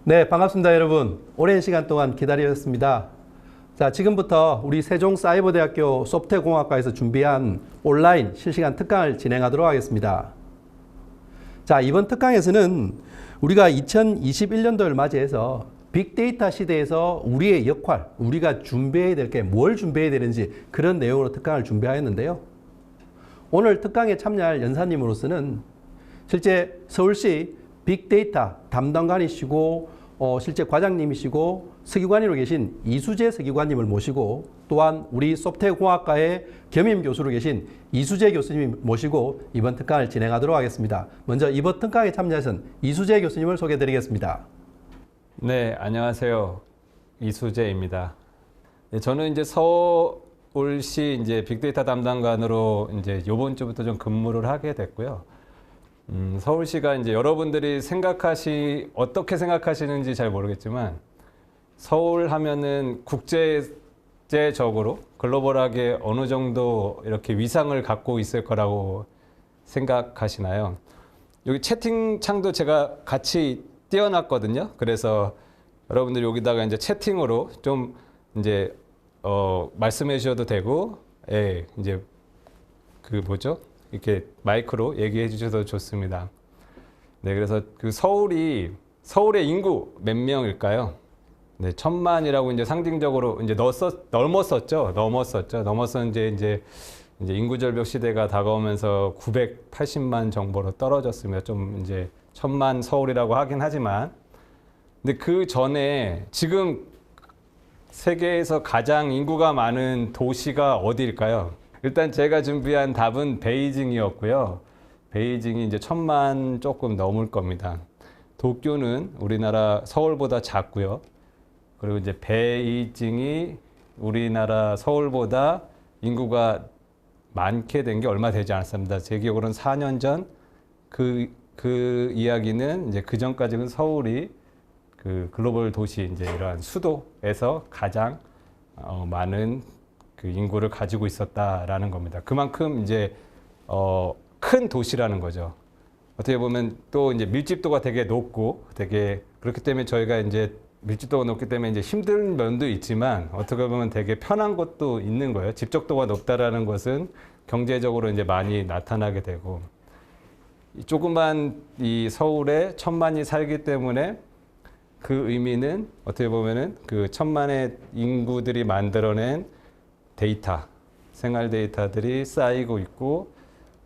네, 반갑습니다, 여러분. 오랜 시간 동안 기다리셨습니다. 자, 지금부터 우리 세종사이버대학교 소프트웨어공학과에서 준비한 온라인 실시간 특강을 진행하도록 하겠습니다. 자, 이번 특강에서는 우리가 2021년도를 맞이해서 빅데이터 시대에서 우리의 역할, 우리가 준비해야 될 게 뭘 준비해야 되는지 그런 내용으로 특강을 준비하였는데요. 오늘 특강에 참여할 연사님으로서는 실제 서울시 빅데이터 담당관이시고 실제 과장님이시고 서기관으로 계신 이수재 서기관님을 모시고 또한 우리 소프트웨어공학과의 겸임 교수로 계신 이수재 교수님 모시고 이번 특강을 진행하도록 하겠습니다. 먼저 이번 특강에 참여하신 이수재 교수님을 소개해드리겠습니다. 네, 안녕하세요. 이수재입니다. 네, 저는 이제 서울시 이제 빅데이터 담당관으로 이제 이번 주부터 좀 근무를 하게 됐고요. 서울시가 이제 여러분들이 어떻게 생각하시는지 잘 모르겠지만 서울 하면은 국제적으로 글로벌하게 어느 정도 이렇게 위상을 갖고 있을 거라고 생각하시나요? 여기 채팅창도 제가 같이 띄워놨거든요. 그래서 여러분들 여기다가 이제 채팅으로 좀 이제 말씀해 주셔도 되고, 예, 이제 이렇게 마이크로 얘기해 주셔도 좋습니다. 네, 그래서 서울의 인구 몇 명일까요? 네, 1000만이라고 이제 상징적으로 이제 넘었었죠. 이제 인구 절벽 시대가 다가오면서 980만 정도로 떨어졌으며 좀 이제 1000만 서울이라고 하긴 하지만, 근데 그 전에 지금 세계에서 가장 인구가 많은 도시가 어디일까요? 일단 제가 준비한 답은 베이징이었고요. 베이징이 이제 1000만 조금 넘을 겁니다. 도쿄는 우리나라 서울보다 작고요. 그리고 이제 베이징이 우리나라 서울보다 인구가 많게 된 게 얼마 되지 않았습니다. 제 기억으로는 4년 전 그 이야기는 이제 그 전까지는 서울이 그 글로벌 도시 이제 이러한 수도에서 가장 많은 그 인구를 가지고 있었다라는 겁니다. 그만큼 이제 큰 도시라는 거죠. 어떻게 보면 또 이제 밀집도가 되게 높고 그렇기 때문에 저희가 이제 밀집도가 높기 때문에 이제 힘든 면도 있지만 어떻게 보면 되게 편한 것도 있는 거예요. 집적도가 높다라는 것은 경제적으로 이제 많이 나타나게 되고, 조그만 이 서울에 1000만이 살기 때문에 그 의미는 어떻게 보면은 그 1000만의 인구들이 만들어낸 데이터, 생활 데이터들이 쌓이고 있고,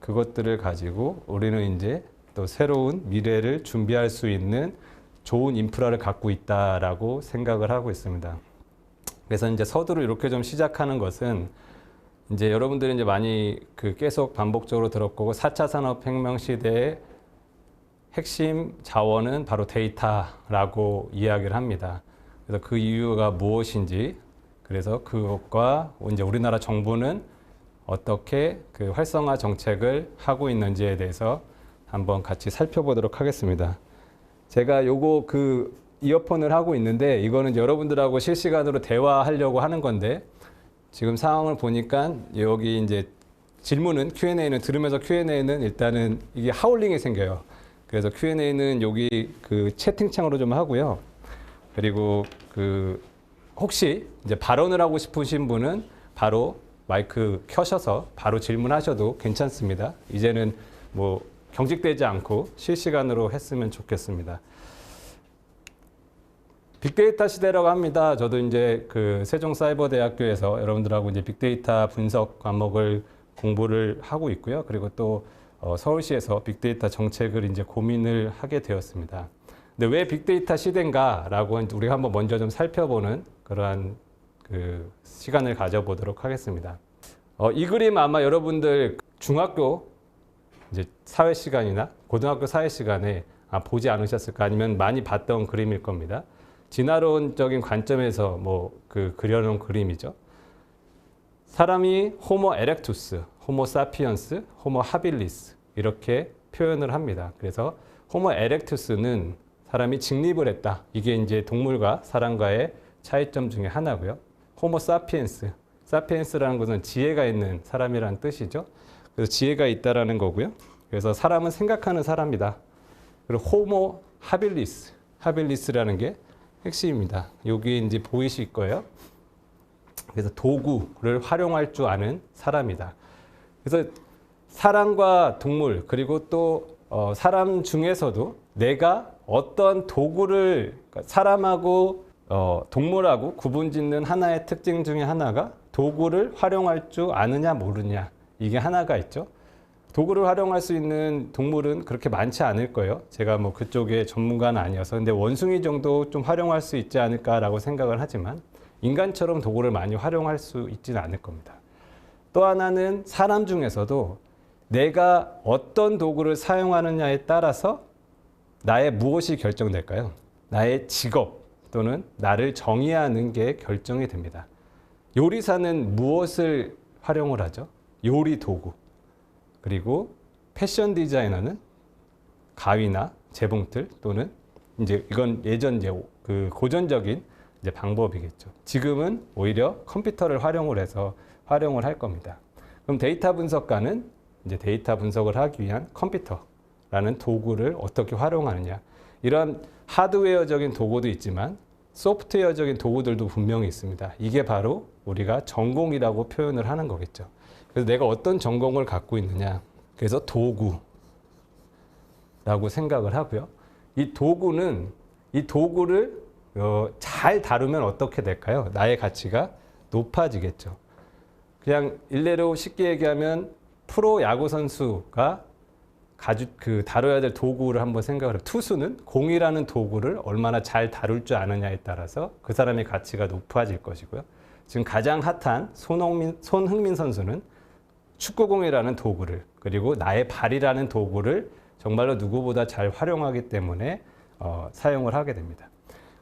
그것들을 가지고 우리는 이제 또 새로운 미래를 준비할 수 있는 좋은 인프라를 갖고 있다라고 생각을 하고 있습니다. 그래서 이제 서두를 이렇게 좀 시작하는 것은 이제 여러분들이 이제 많이 계속 반복적으로 들었고 4차 산업혁명 시대의 핵심 자원은 바로 데이터라고 이야기를 합니다. 그래서 그 이유가 무엇인지, 그래서 그것과 이제 우리나라 정부는 어떻게 그 활성화 정책을 하고 있는지에 대해서 한번 같이 살펴보도록 하겠습니다. 제가 이어폰을 하고 있는데 이거는 여러분들하고 실시간으로 대화하려고 하는 건데, 지금 상황을 보니까 여기 이제 질문은 Q&A는 들으면서 Q&A는 일단은 이게 하울링이 생겨요. 그래서 Q&A는 여기 그 채팅창으로 좀 하고요. 그리고 혹시 이제 발언을 하고 싶으신 분은 바로 마이크 켜셔서 바로 질문하셔도 괜찮습니다. 이제는 뭐 경직되지 않고 실시간으로 했으면 좋겠습니다. 빅데이터 시대라고 합니다. 저도 이제 세종사이버대학교에서 여러분들하고 이제 빅데이터 분석 과목을 공부를 하고 있고요. 그리고 또 서울시에서 빅데이터 정책을 이제 고민을 하게 되었습니다. 근데 왜 빅데이터 시대인가라고 우리가 한번 먼저 좀 살펴보는 그러한 시간을 가져보도록 하겠습니다. 이 그림 아마 여러분들 중학교 이제 사회 시간이나 고등학교 사회 시간에 보지 않으셨을까, 아니면 많이 봤던 그림일 겁니다. 진화론적인 관점에서 그려놓은 그림이죠. 사람이 호모 에렉투스, 호모 사피언스, 호모 하빌리스 이렇게 표현을 합니다. 그래서 호모 에렉투스는 사람이 직립을 했다. 이게 이제 동물과 사람과의 차이점 중에 하나고요. 호모 사피엔스, 사피엔스라는 것은 지혜가 있는 사람이라는 뜻이죠. 그래서 지혜가 있다라는 거고요. 그래서 사람은 생각하는 사람이다. 그리고 호모 하빌리스, 하빌리스라는 게 핵심입니다. 여기 이제 보이실 거예요. 그래서 도구를 활용할 줄 아는 사람이다. 그래서 사람과 동물 그리고 또 사람 중에서도 내가 어떤 도구를 사람하고 동물하고 구분짓는 하나의 특징 중에 하나가 도구를 활용할 줄 아느냐 모르냐 이게 하나가 있죠. 도구를 활용할 수 있는 동물은 그렇게 많지 않을 거예요. 제가 뭐 그쪽에 전문가는 아니어서 근데 원숭이 정도 좀 활용할 수 있지 않을까라고 생각을 하지만 인간처럼 도구를 많이 활용할 수 있지는 않을 겁니다. 또 하나는 사람 중에서도 내가 어떤 도구를 사용하느냐에 따라서 나의 무엇이 결정될까요? 나의 직업 또는 나를 정의하는 게 결정이 됩니다. 요리사는 무엇을 활용을 하죠? 요리 도구. 그리고 패션 디자이너는 가위나 재봉틀 또는 이제 이건 예전 이제 그 고전적인 이제 방법이겠죠. 지금은 오히려 컴퓨터를 활용을 해서 활용을 할 겁니다. 그럼 데이터 분석가는 이제 데이터 분석을 하기 위한 컴퓨터라는 도구를 어떻게 활용하느냐. 이런 하드웨어적인 도구도 있지만 소프트웨어적인 도구들도 분명히 있습니다. 이게 바로 우리가 전공이라고 표현을 하는 거겠죠. 그래서 내가 어떤 전공을 갖고 있느냐. 그래서 도구라고 생각을 하고요. 이 도구를 잘 다루면 어떻게 될까요? 나의 가치가 높아지겠죠. 그냥 일례로 쉽게 얘기하면 프로 야구 선수가 다뤄야 될 도구를 한번 생각을 해요. 투수는 공이라는 도구를 얼마나 잘 다룰 줄 아느냐에 따라서 그 사람의 가치가 높아질 것이고요. 지금 가장 핫한 손흥민 선수는 축구공이라는 도구를 그리고 나의 발이라는 도구를 정말로 누구보다 잘 활용하기 때문에 사용을 하게 됩니다.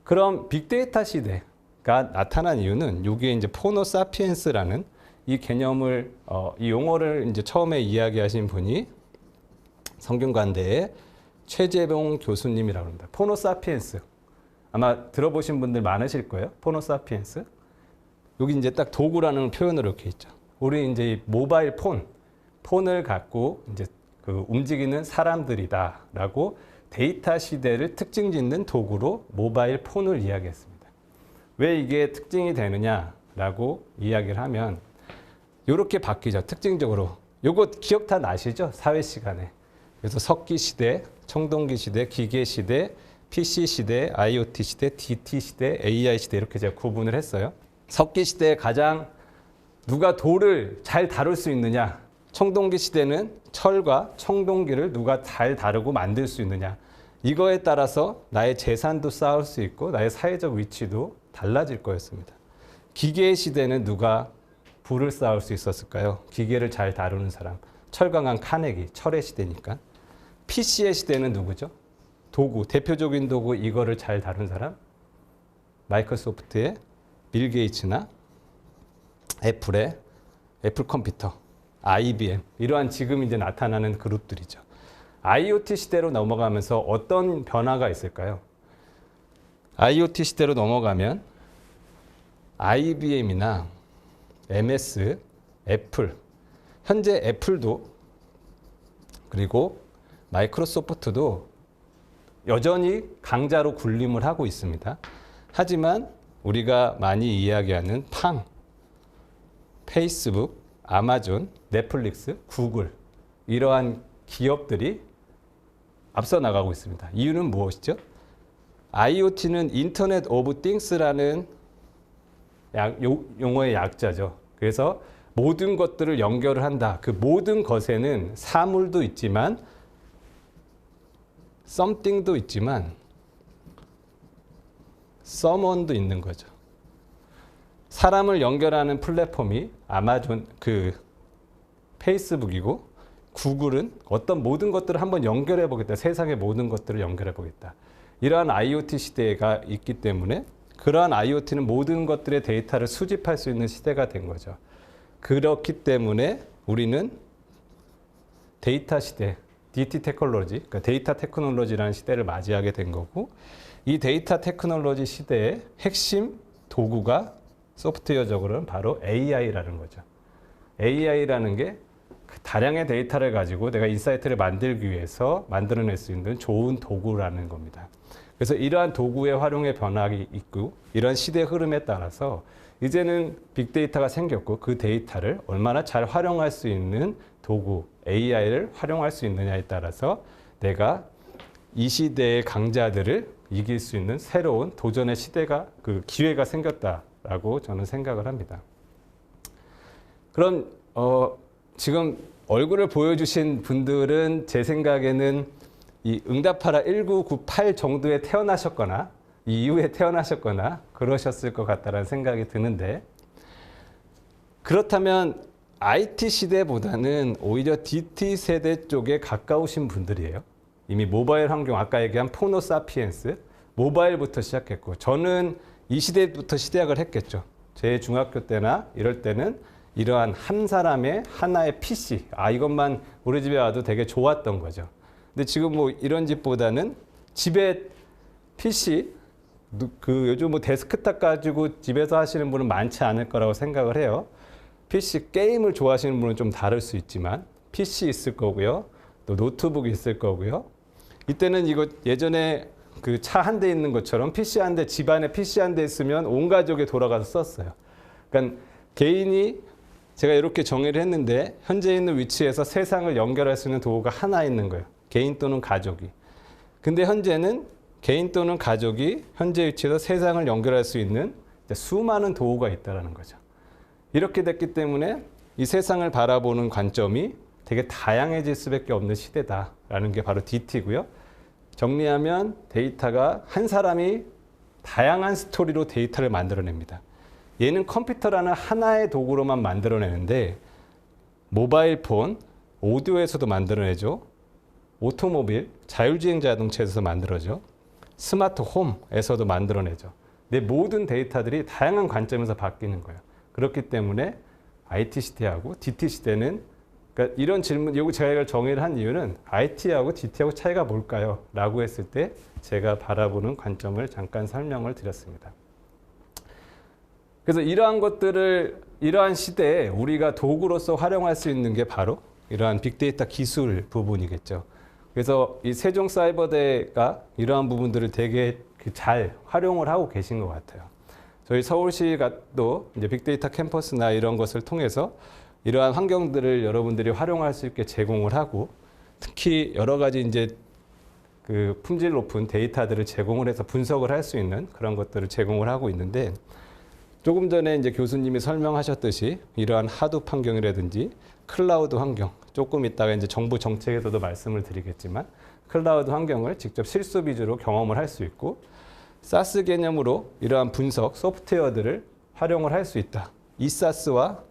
그럼 빅데이터 시대가 나타난 이유는 여기에 이제 포노사피엔스라는 이 개념을 이 용어를 이제 처음에 이야기하신 분이 성균관대의 최재봉 교수님이라고 합니다. 포노사피엔스 아마 들어보신 분들 많으실 거예요. 포노사피엔스 여기 이제 딱 도구라는 표현으로 이렇게 있죠. 우리 이제 모바일 폰을 갖고 이제 그 움직이는 사람들이다라고 데이터 시대를 특징 짓는 도구로 모바일 폰을 이야기했습니다. 왜 이게 특징이 되느냐라고 이야기를 하면 이렇게 바뀌죠. 특징적으로. 요거 기억 다 나시죠? 사회 시간에. 그래서 석기 시대, 청동기 시대, 기계 시대, PC 시대, IoT 시대, DT 시대, AI 시대 이렇게 제가 구분을 했어요. 석기 시대에 가장 누가 돌을 잘 다룰 수 있느냐. 청동기 시대는 철과 청동기를 누가 잘 다루고 만들 수 있느냐. 이거에 따라서 나의 재산도 쌓을 수 있고 나의 사회적 위치도 달라질 거였습니다. 기계의 시대는 누가 부를 쌓을 수 있었을까요? 기계를 잘 다루는 사람. 철강한 카네기, 철의 시대니까. PC의 시대는 누구죠? 도구, 대표적인 도구 이거를 잘 다룬 사람? 마이크로소프트의 빌 게이츠나 애플의 애플 컴퓨터, IBM 이러한 지금 이제 나타나는 그룹들이죠. IoT 시대로 넘어가면서 어떤 변화가 있을까요? IoT 시대로 넘어가면 IBM이나 MS, 애플, 현재 애플도 그리고 마이크로소프트도 여전히 강자로 군림을 하고 있습니다. 하지만 우리가 많이 이야기하는 페이스북, 아마존, 넷플릭스, 구글 이러한 기업들이 앞서 나가고 있습니다. 이유는 무엇이죠? IoT는 인터넷 오브 띵스라는 용어의 약자죠. 그래서 모든 것들을 연결을 한다. 그 모든 것에는 사물도 있지만 something도 있지만 someone도 있는 거죠. 사람을 연결하는 플랫폼이 아마존 페이스북이고 구글은 어떤 모든 것들을 한번 연결해 보겠다. 세상의 모든 것들을 연결해 보겠다. 이러한 IoT 시대가 있기 때문에 그러한 IoT는 모든 것들의 데이터를 수집할 수 있는 시대가 된 거죠. 그렇기 때문에 우리는 데이터 시대, DT 테크놀로지, 그러니까 데이터 테크놀로지라는 시대를 맞이하게 된 거고 이 데이터 테크놀로지 시대의 핵심 도구가 소프트웨어적으로는 바로 AI라는 거죠. AI라는 게 다량의 데이터를 가지고 내가 인사이트를 만들기 위해서 만들어낼 수 있는 좋은 도구라는 겁니다. 그래서 이러한 도구의 활용의 변화가 있고 이런 시대 흐름에 따라서 이제는 빅데이터가 생겼고 그 데이터를 얼마나 잘 활용할 수 있는 도구, AI를 활용할 수 있느냐에 따라서 내가 이 시대의 강자들을 이길 수 있는 새로운 도전의 시대가 그 기회가 생겼다라고 저는 생각을 합니다. 그럼 지금 얼굴을 보여주신 분들은 제 생각에는 이 응답하라 1998 정도에 태어나셨거나 이 이후에 태어나셨거나 그러셨을 것 같다는 생각이 드는데 그렇다면 IT 시대보다는 오히려 DT 세대 쪽에 가까우신 분들이에요. 이미 모바일 환경, 아까 얘기한 포노 사피엔스, 모바일부터 시작했고 저는 이 시대부터 시작을 했겠죠. 제 중학교 때나 이럴 때는 이러한 한 사람의 하나의 PC, 이것만 우리 집에 와도 되게 좋았던 거죠. 근데 지금 뭐 이런 집보다는 집에 PC, 요즘 뭐 데스크탑 가지고 집에서 하시는 분은 많지 않을 거라고 생각을 해요. PC 게임을 좋아하시는 분은 좀 다를 수 있지만 PC 있을 거고요. 또 노트북이 있을 거고요. 이때는 이거 예전에 그 차 한 대 있는 것처럼 PC 한 대, 집안에 PC 한 대 있으면 온 가족이 돌아가서 썼어요. 그러니까 개인이 제가 이렇게 정의를 했는데 현재 있는 위치에서 세상을 연결할 수 있는 도구가 하나 있는 거예요. 개인 또는 가족이. 근데 현재는 개인 또는 가족이 현재 위치에서 세상을 연결할 수 있는 수많은 도구가 있다는 거죠. 이렇게 됐기 때문에 이 세상을 바라보는 관점이 되게 다양해질 수밖에 없는 시대다라는 게 바로 DT고요. 정리하면 데이터가 한 사람이 다양한 스토리로 데이터를 만들어냅니다. 얘는 컴퓨터라는 하나의 도구로만 만들어내는데 모바일 폰, 오디오에서도 만들어내죠. 오토모빌, 자율주행 자동차에서 만들어져. 스마트 홈에서도 만들어내죠. 내 모든 데이터들이 다양한 관점에서 바뀌는 거예요. 그렇기 때문에 IT 시대하고 DT 시대는 그러니까 이런 질문, 여기 제가 정의를 한 이유는 IT하고 DT하고 차이가 뭘까요? 라고 했을 때 제가 바라보는 관점을 잠깐 설명을 드렸습니다. 그래서 이러한 것들을 이러한 시대에 우리가 도구로서 활용할 수 있는 게 바로 이러한 빅데이터 기술 부분이겠죠. 그래서 이 세종사이버대가 이러한 부분들을 되게 잘 활용을 하고 계신 것 같아요. 저희 서울시도 이제 빅데이터 캠퍼스나 이런 것을 통해서 이러한 환경들을 여러분들이 활용할 수 있게 제공을 하고 특히 여러 가지 이제 그 품질 높은 데이터들을 제공을 해서 분석을 할 수 있는 그런 것들을 제공을 하고 있는데 조금 전에 이제 교수님이 설명하셨듯이 이러한 하둡 환경이라든지 클라우드 환경, 조금 이따가 이제 정부 정책에서도 말씀을 드리겠지만 클라우드 환경을 직접 실습 위주로 경험을 할 수 있고 사스 개념으로 이러한 분석 소프트웨어들을 활용을 할 수 있다. 이 사스와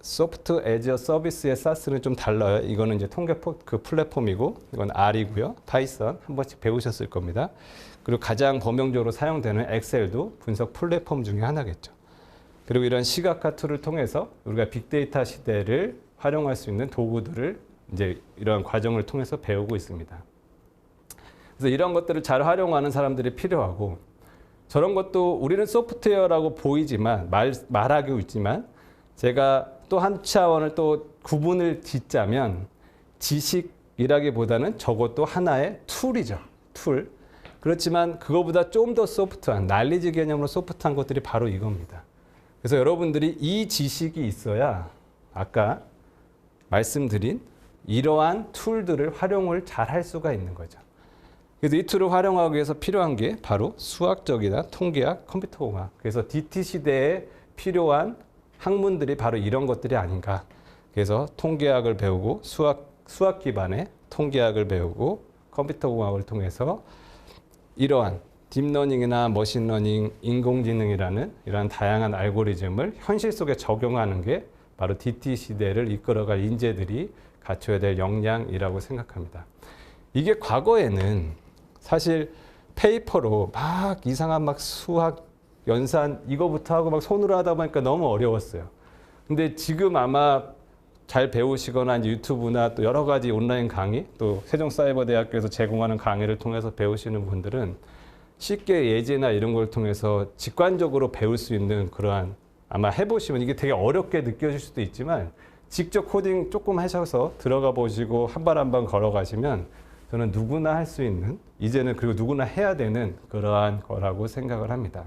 소프트 에즈 서비스의 사스는 좀 달라요. 이거는 이제 통계 그 플랫폼이고 이건 R이고요. 파이썬 한 번씩 배우셨을 겁니다. 그리고 가장 범용적으로 사용되는 엑셀도 분석 플랫폼 중에 하나겠죠. 그리고 이런 시각화 툴을 통해서 우리가 빅데이터 시대를 활용할 수 있는 도구들을 이제 이런 과정을 통해서 배우고 있습니다. 그래서 이런 것들을 잘 활용하는 사람들이 필요하고 저런 것도 우리는 소프트웨어라고 보이지만 말하고 있지만 제가 또 한 차원을 또 구분을 짓자면 지식이라기보다는 저것도 하나의 툴이죠. 툴. 그렇지만 그거보다 좀 더 소프트한 날리지 개념으로 소프트한 것들이 바로 이겁니다. 그래서 여러분들이 이 지식이 있어야 아까 말씀드린 이러한 툴들을 활용을 잘 할 수가 있는 거죠. 그래서 이 툴을 활용하기 위해서 필요한 게 바로 수학적이나 통계학, 컴퓨터공학. 그래서 DT 시대에 필요한 학문들이 바로 이런 것들이 아닌가. 그래서 통계학을 배우고 수학 기반의 통계학을 배우고 컴퓨터공학을 통해서 이러한 딥러닝이나 머신러닝, 인공지능이라는 이러한 다양한 알고리즘을 현실 속에 적용하는 게 바로 DT 시대를 이끌어갈 인재들이 갖춰야 될 역량이라고 생각합니다. 이게 과거에는 사실 페이퍼로 막 이상한 막 수학, 연산 이거부터 하고 막 손으로 하다 보니까 너무 어려웠어요. 근데 지금 아마 잘 배우시거나 이제 유튜브나 또 여러 가지 온라인 강의 또 세종사이버대학교에서 제공하는 강의를 통해서 배우시는 분들은 쉽게 예제나 이런 걸 통해서 직관적으로 배울 수 있는 그러한 아마 해보시면 이게 되게 어렵게 느껴질 수도 있지만 직접 코딩 조금 하셔서 들어가 보시고 한 발 한 발 걸어가시면 저는 누구나 할 수 있는, 이제는 그리고 누구나 해야 되는 그러한 거라고 생각을 합니다.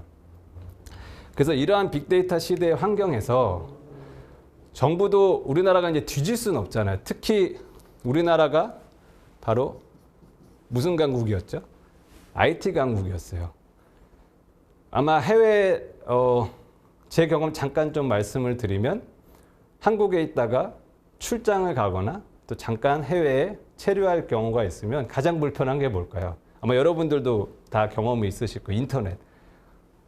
그래서 이러한 빅데이터 시대의 환경에서 정부도 우리나라가 이제 뒤질 수는 없잖아요. 특히 우리나라가 바로 무슨 강국이었죠? IT 강국이었어요. 아마 해외 제 경험 잠깐 좀 말씀을 드리면 한국에 있다가 출장을 가거나 또 잠깐 해외에 체류할 경우가 있으면 가장 불편한 게 뭘까요? 아마 여러분들도 다 경험이 있으실 거예요. 인터넷.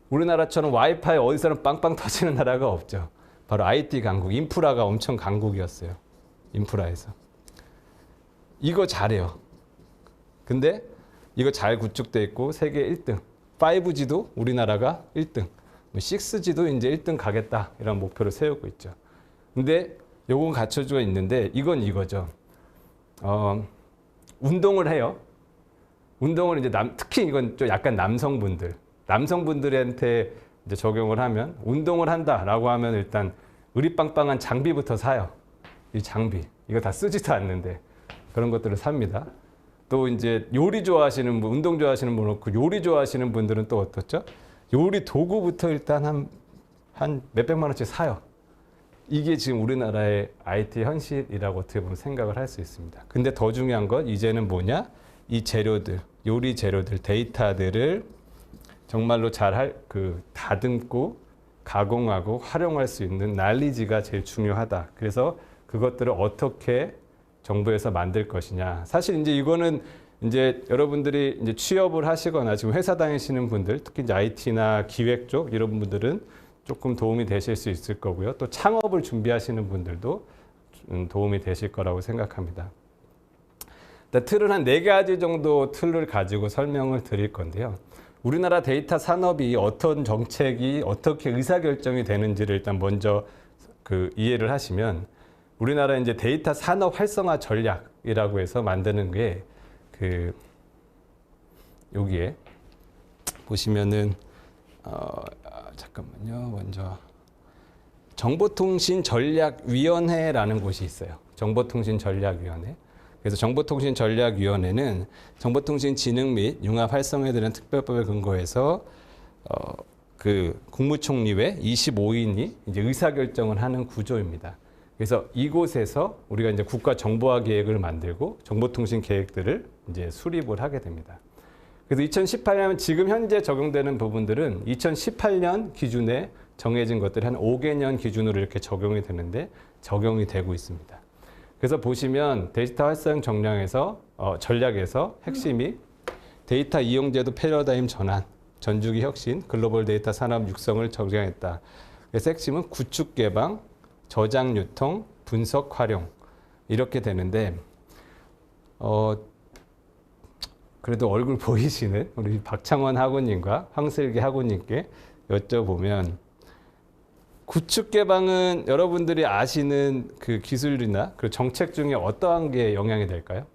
우리나라처럼 와이파이 어디서는 빵빵 터지는 나라가 없죠. 바로 IT 강국, 인프라가 엄청 강국이었어요. 인프라에서. 이거 잘해요. 근데 이거 잘 구축돼 있고 세계 1등. 5G도 우리나라가 1등. 6G도 이제 1등 가겠다. 이런 목표를 세우고 있죠. 근데 요건 갖춰져 있는데 이건 이거죠. 운동을 해요. 운동을 이제 특히 이건 좀 약간 남성분들한테 이제 적용을 하면 운동을 한다라고 하면 일단 으리빵빵한 장비부터 사요. 이 장비 이거 다 쓰지도 않는데 그런 것들을 삽니다. 또 이제 요리 좋아하시는 분, 운동 좋아하시는 분 그렇고 요리 좋아하시는 분들은 또 어떻죠? 요리 도구부터 일단 한 몇백만 원씩 사요. 이게 지금 우리나라의 IT 현실이라고 어떻게 보면 생각을 할 수 있습니다. 근데 더 중요한 건 이제는 뭐냐? 이 재료들, 요리 재료들, 데이터들을 정말로 잘 다듬고 가공하고 활용할 수 있는 날리지가 제일 중요하다. 그래서 그것들을 어떻게 정부에서 만들 것이냐. 사실 이제 이거는 이제 여러분들이 이제 취업을 하시거나 지금 회사 다니시는 분들, 특히 이제 IT나 기획 쪽 이런 분들은 조금 도움이 되실 수 있을 거고요. 또 창업을 준비하시는 분들도 도움이 되실 거라고 생각합니다. 틀은 한 4가지 정도 틀을 가지고 설명을 드릴 건데요. 우리나라 데이터 산업이 어떤 정책이 어떻게 의사결정이 되는지를 일단 먼저 이해를 하시면 우리나라 이제 데이터 산업 활성화 전략이라고 해서 만드는 게 여기에 보시면은 잠깐만요. 먼저 정보통신전략위원회라는 곳이 있어요. 정보통신전략위원회. 그래서 정보통신전략위원회는 정보통신진흥 및 융합 활성화에 대한 특별법에 근거해서 국무총리회 25인이 이제 의사결정을 하는 구조입니다. 그래서 이곳에서 우리가 이제 국가 정보화 계획을 만들고 정보통신 계획들을 이제 수립을 하게 됩니다. 그래서 2018년 지금 현재 적용되는 부분들은 2018년 기준에 정해진 것들이 한 5개년 기준으로 이렇게 적용이 되는데 적용이 되고 있습니다. 그래서 보시면 데이터 활성 전략에서 핵심이 데이터 이용제도 패러다임 전환, 전주기 혁신, 글로벌 데이터 산업 육성을 정정했다. 그래서 핵심은 구축 개방, 저장 유통, 분석 활용 이렇게 되는데 그래도 얼굴 보이시는 우리 박창원 학우님과 황슬기 학우님께 여쭤보면 구축 개방은 여러분들이 아시는 그 기술이나 그 정책 중에 어떠한 게 영향이 될까요?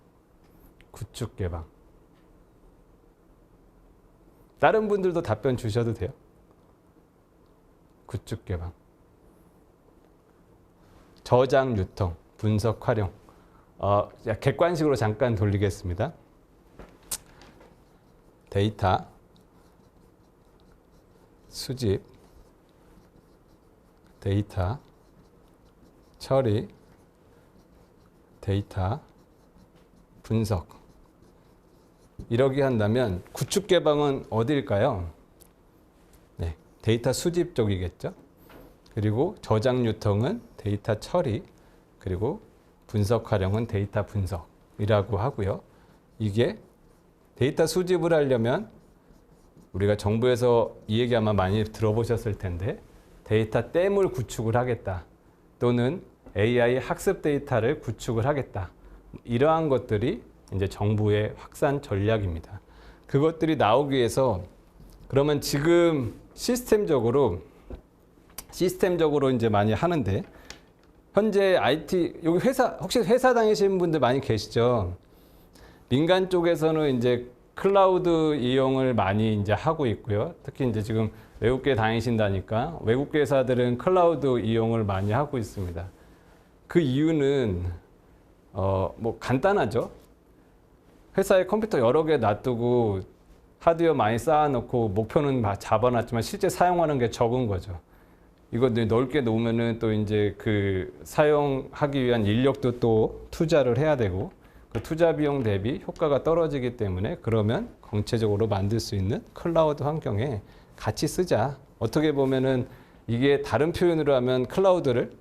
구축 개방. 다른 분들도 답변 주셔도 돼요. 구축 개방. 저장 유통, 분석 활용. 객관식으로 잠깐 돌리겠습니다. 데이터 수집, 데이터 처리, 데이터 분석. 이러기 한다면 구축 개방은 어디일까요? 네, 데이터 수집 쪽이겠죠. 그리고 저장 유통은 데이터 처리, 그리고 분석 활용은 데이터 분석이라고 하고요. 이게 데이터 수집을 하려면 우리가 정부에서 이 얘기 아마 많이 들어보셨을 텐데 데이터 댐을 구축을 하겠다. 또는 AI 학습 데이터를 구축을 하겠다. 이러한 것들이 이제 정부의 확산 전략입니다. 그것들이 나오기 위해서 그러면 지금 시스템적으로 이제 많이 하는데 현재 IT 여기 혹시 회사 다니시는 분들 많이 계시죠? 민간 쪽에서는 이제 클라우드 이용을 많이 이제 하고 있고요. 특히 이제 지금 외국계 다니신다니까 외국계 회사들은 클라우드 이용을 많이 하고 있습니다. 그 이유는 뭐 간단하죠. 회사에 컴퓨터 여러 개 놔두고 하드웨어 많이 쌓아놓고 목표는 잡아놨지만 실제 사용하는 게 적은 거죠. 이거 넓게 놓으면은 또 이제 그 사용하기 위한 인력도 또 투자를 해야 되고 그 투자 비용 대비 효과가 떨어지기 때문에 그러면 공체적으로 만들 수 있는 클라우드 환경에 같이 쓰자. 어떻게 보면은 이게 다른 표현으로 하면 클라우드를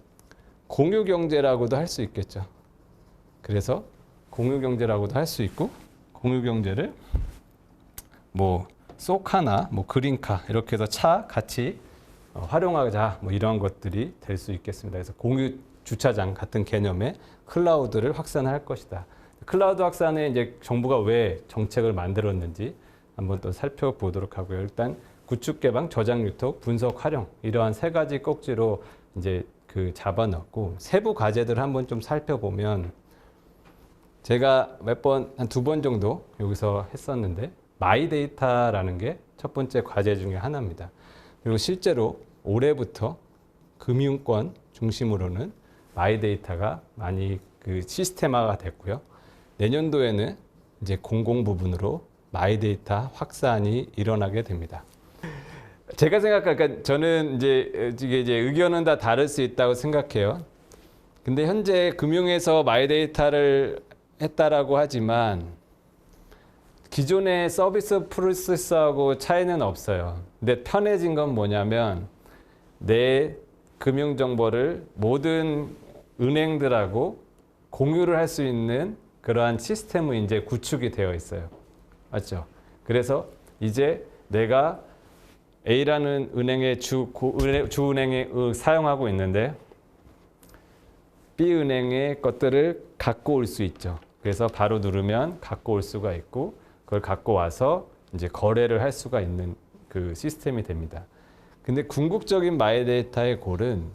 공유 경제라고도 할 수 있겠죠. 그래서 공유 경제라고도 할 수 있고 공유 경제를 뭐 쏘카나 뭐 그린카 이렇게 해서 차 같이 활용하자 뭐 이런 것들이 될 수 있겠습니다. 그래서 공유 주차장 같은 개념의 클라우드를 확산할 것이다. 클라우드 확산에 이제 정부가 왜 정책을 만들었는지 한번 또 살펴보도록 하고요. 일단 구축 개방, 저장 유통, 분석 활용 이러한 세 가지 꼭지로 이제 그 잡아놨고 세부 과제들 한번 좀 살펴보면 제가 몇 번 한 2번 정도 여기서 했었는데 마이데이터라는 게 첫 번째 과제 중에 하나입니다. 그리고 실제로 올해부터 금융권 중심으로는 마이데이터가 많이 그 시스템화가 됐고요. 내년도에는 이제 공공 부분으로 마이데이터 확산이 일어나게 됩니다. 제가 생각하니까 저는 이제 의견은 다 다를 수 있다고 생각해요. 근데 현재 금융에서 마이데이터를 했다라고 하지만 기존의 서비스 프로세스하고 차이는 없어요. 근데 편해진 건 뭐냐면 내 금융 정보를 모든 은행들하고 공유를 할 수 있는 그러한 시스템이 이제 구축이 되어 있어요. 맞죠? 그래서 이제 내가 A라는 은행의 주은행에 사용하고 있는데 B은행의 것들을 갖고 올 수 있죠. 그래서 바로 누르면 갖고 올 수가 있고 그걸 갖고 와서 이제 거래를 할 수가 있는 그 시스템이 됩니다. 근데 궁극적인 마이데이터의 골은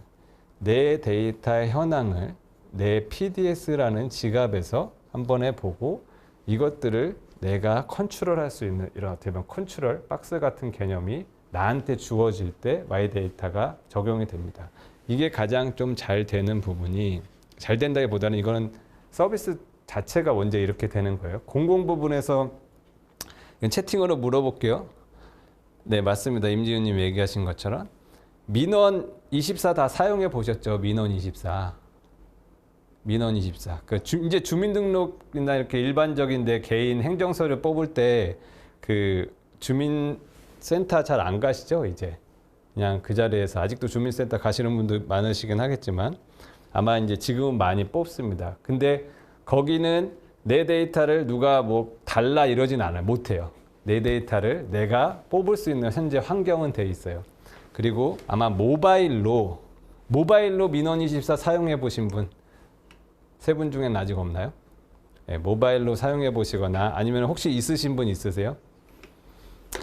내 데이터의 현황을 내 PDS라는 지갑에서 한 번에 보고 이것들을 내가 컨트롤할 수 있는 이런 어떻게 보면 컨트롤 박스 같은 개념이 나한테 주어질 때 마이데이터가 적용이 됩니다. 이게 가장 좀 잘 되는 부분이 잘 된다기보다는 이거는 서비스 자체가 언제 이렇게 되는 거예요. 공공 부분에서 채팅으로 물어볼게요. 네, 맞습니다. 임지훈님 얘기하신 것처럼 민원24 다 사용해 보셨죠? 민원24. 민원24. 이제 주민등록이나 이렇게 일반적인 내 개인 행정서류 뽑을 때 그 주민센터 잘 안 가시죠? 이제 그냥 그 자리에서 아직도 주민센터 가시는 분도 많으시긴 하겠지만 아마 이제 지금은 많이 뽑습니다. 근데 거기는 내 데이터를 누가 뭐 달라 이러진 않아요. 못해요. 내 데이터를 내가 뽑을 수 있는 현재 환경은 돼 있어요. 그리고 아마 모바일로 민원24 사용해 보신 분 세 분 중에는 아직 없나요? 네, 모바일로 사용해 보시거나 아니면 혹시 있으신 분 있으세요?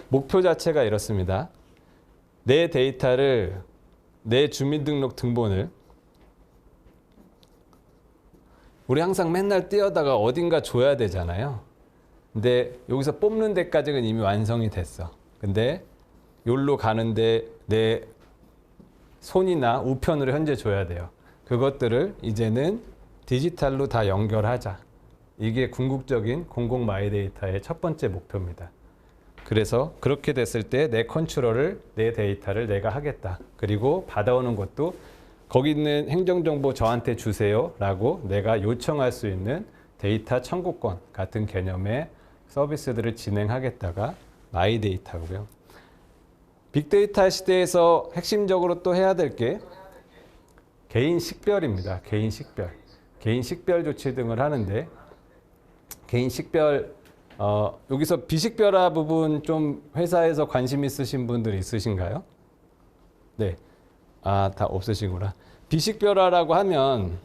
목표 자체가 이렇습니다. 내 데이터를 내 주민등록 등본을 우리 항상 맨날 뛰어다가 어딘가 줘야 되잖아요. 근데 여기서 뽑는 데까지는 이미 완성이 됐어. 근데 여기로 가는데 내 손이나 우편으로 현재 줘야 돼요. 그것들을 이제는 디지털로 다 연결하자. 이게 궁극적인 공공 마이데이터의 첫 번째 목표입니다. 그래서 그렇게 됐을 때 내 컨트롤을 내 데이터를 내가 하겠다. 그리고 받아오는 것도 거기 있는 행정정보 저한테 주세요 라고 내가 요청할 수 있는 데이터 청구권 같은 개념의 서비스들을 진행하겠다가 마이데이터고요. 빅데이터 시대에서 핵심적으로 또 해야 될 게 개인 식별입니다. 개인 식별. 개인 식별 조치 등을 하는데 개인 식별 여기서 비식별화 부분 좀 회사에서 관심 있으신 분들 있으신가요? 네. 다 없으시구나. 비식별화라고 하면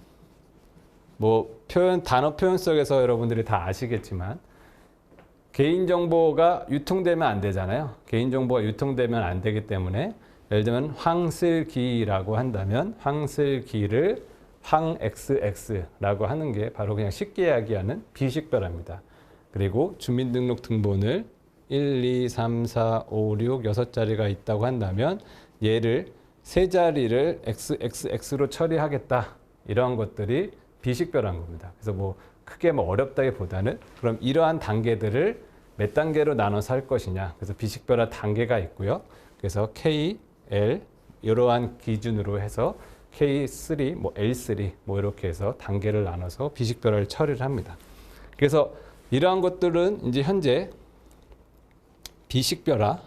뭐 단어 표현 속에서 여러분들이 다 아시겠지만 개인정보가 유통되면 안 되잖아요. 개인정보가 유통되면 안 되기 때문에 예를 들면 황슬기라고 한다면 황슬기를 황XX라고 하는 게 바로 그냥 쉽게 이야기하는 비식별화입니다. 그리고 주민등록 등본을 1, 2, 3, 4, 5, 6, 6자리가 있다고 한다면 얘를 세 자리를 XXX로 처리하겠다. 이런 것들이 비식별한 겁니다. 그래서 뭐 크게 뭐 어렵다기보다는 그럼 이러한 단계들을 몇 단계로 나눠서 할 것이냐. 그래서 비식별화 단계가 있고요. 그래서 K, L 이러한 기준으로 해서 K3, 뭐 L3 뭐 이렇게 해서 단계를 나눠서 비식별화를 처리를 합니다. 그래서 이러한 것들은 이제 현재 비식별화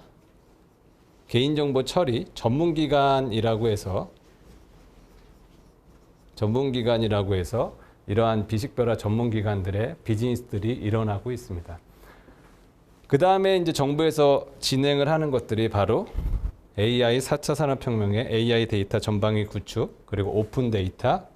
개인정보 처리 전문기관이라고 해서 이러한 비식별화 전문기관들의 비즈니스들이 일어나고 있습니다. 그 다음에 이제 정부에서 진행을 하는 것들이 바로 AI 4차 산업혁명의 AI 데이터 전방위 구축, 그리고 오픈 데이터,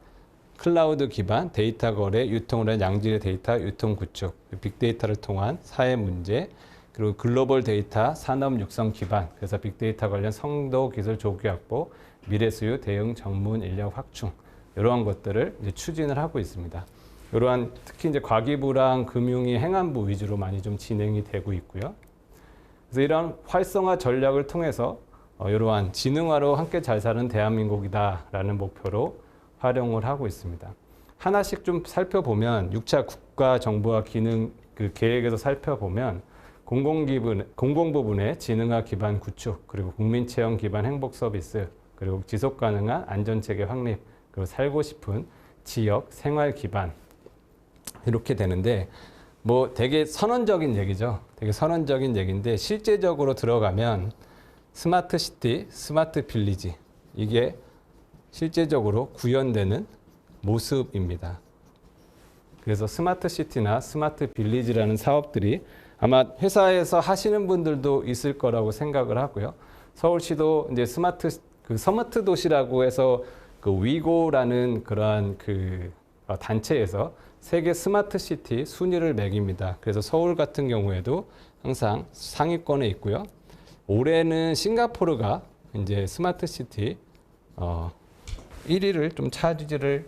클라우드 기반 데이터 거래, 유통을 한 양질의 데이터 유통 구축, 빅데이터를 통한 사회 문제, 그리고 글로벌 데이터 산업 육성 기반, 그래서 빅데이터 관련 성도 기술 조기 확보, 미래 수요 대응 전문 인력 확충, 이러한 것들을 이제 추진을 하고 있습니다. 이러한 특히 이제 과기부랑 금융위 행안부 위주로 많이 좀 진행이 되고 있고요. 그래서 이런 활성화 전략을 통해서 이러한 지능화로 함께 잘 사는 대한민국이다라는 목표로 활용을 하고 있습니다. 하나씩 좀 살펴보면 6차 국가 정보화 기능 그 계획에서 살펴보면 공공부문의 지능화 기반 구축, 그리고 국민체험 기반 행복 서비스, 그리고 지속 가능한 안전체계 확립, 그리고 살고 싶은 지역 생활 기반 이렇게 되는데 뭐 되게 선언적인 얘기죠. 되게 선언적인 얘기인데 실제적으로 들어가면 스마트 시티, 스마트 빌리지 이게 실제적으로 구현되는 모습입니다. 그래서 스마트 시티나 스마트 빌리지라는 사업들이 아마 회사에서 하시는 분들도 있을 거라고 생각을 하고요. 서울시도 이제 스마트 도시라고 해서 그 위고라는 그러한 그 단체에서 세계 스마트 시티 순위를 매깁니다. 그래서 서울 같은 경우에도 항상 상위권에 있고요. 올해는 싱가포르가 이제 스마트 시티 1위를 좀 차지를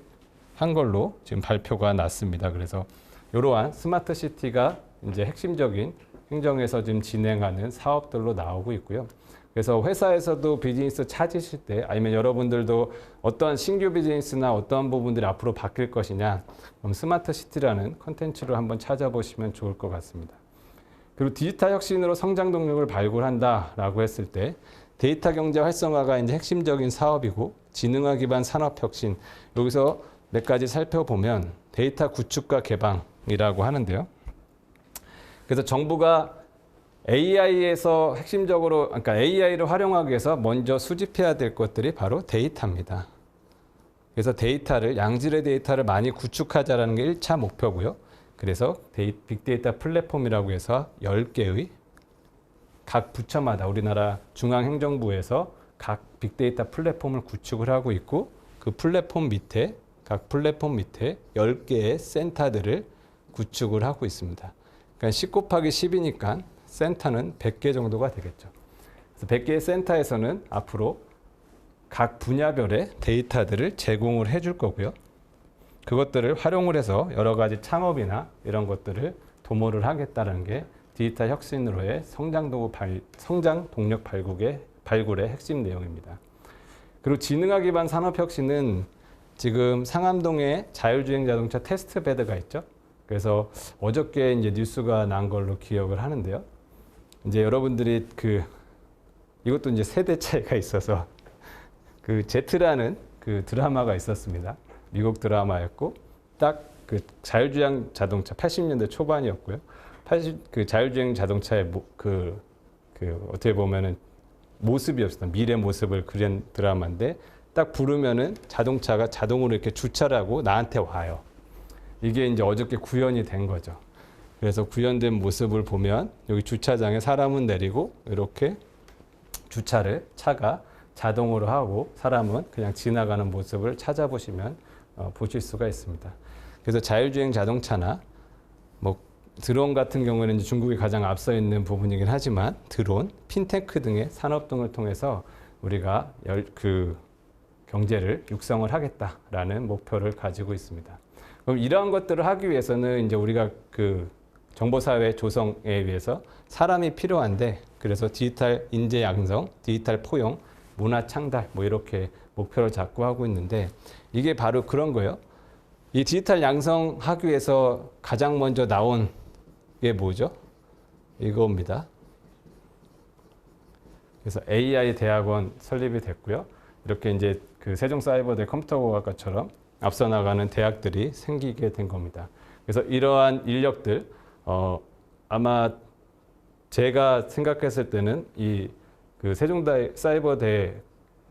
한 걸로 지금 발표가 났습니다. 그래서 이러한 스마트 시티가 이제 핵심적인 행정에서 지금 진행하는 사업들로 나오고 있고요. 그래서 회사에서도 비즈니스 찾으실 때 아니면 여러분들도 어떠한 신규 비즈니스나 어떠한 부분들이 앞으로 바뀔 것이냐 그럼 스마트 시티라는 컨텐츠를 한번 찾아보시면 좋을 것 같습니다. 그리고 디지털 혁신으로 성장 동력을 발굴한다라고 했을 때 데이터 경제 활성화가 이제 핵심적인 사업이고 지능화 기반 산업 혁신 여기서 몇 가지 살펴보면 데이터 구축과 개방이라고 하는데요. 그래서 정부가 AI에서 핵심적으로 그러니까 AI를 활용하기 위해서 먼저 수집해야 될 것들이 바로 데이터입니다. 그래서 데이터를 양질의 데이터를 많이 구축하자라는 게 1차 목표고요. 그래서 빅데이터 플랫폼이라고 해서 10개의 각 부처마다 우리나라 중앙행정부에서 각 빅데이터 플랫폼을 구축을 하고 있고 그 플랫폼 밑에 각 플랫폼 밑에 10개의 센터들을 구축을 하고 있습니다. 그러니까 10 곱하기 10이니까 센터는 100개 정도가 되겠죠. 그래서 100개의 센터에서는 앞으로 각 분야별의 데이터들을 제공을 해줄 거고요. 그것들을 활용을 해서 여러 가지 창업이나 이런 것들을 도모를 하겠다는 게 디지털 혁신으로의 성장 동력 발굴의 핵심 내용입니다. 그리고 지능화 기반 산업 혁신은 지금 상암동에 자율주행 자동차 테스트 베드가 있죠. 그래서 어저께 이제 뉴스가 난 걸로 기억을 하는데요. 이제 여러분들이 이것도 이제 세대 차이가 있어서 그 제트라는 그 드라마가 있었습니다. 미국 드라마였고 딱 그 자율주행 자동차 80년대 초반이었고요. 그 자율주행 자동차의 어떻게 보면은 모습이었어요. 미래 모습을 그린 드라마인데 딱 부르면은 자동차가 자동으로 이렇게 주차를 하고 나한테 와요. 이게 이제 어저께 구현이 된 거죠. 그래서 구현된 모습을 보면 여기 주차장에 사람은 내리고 이렇게 차가 자동으로 하고 사람은 그냥 지나가는 모습을 찾아보시면 보실 수가 있습니다. 그래서 자율주행 자동차나 뭐 드론 같은 경우에는 이제 중국이 가장 앞서 있는 부분이긴 하지만 드론, 핀테크 등의 산업 등을 통해서 우리가 경제를 육성을 하겠다라는 목표를 가지고 있습니다. 그럼 이러한 것들을 하기 위해서는 이제 우리가 정보사회 조성에 위해서 사람이 필요한데 그래서 디지털 인재 양성, 디지털 포용, 문화 창달 뭐 이렇게 목표를 잡고 하고 있는데 이게 바로 그런 거예요. 이 디지털 양성 학위에서 가장 먼저 나온 게 뭐죠? 이겁니다. 그래서 AI 대학원 설립이 됐고요. 이렇게 이제 그 세종사이버대 컴퓨터공학과처럼 앞서 나가는 대학들이 생기게 된 겁니다. 그래서 이러한 인력들, 아마 제가 생각했을 때는 이 그 세종사이버대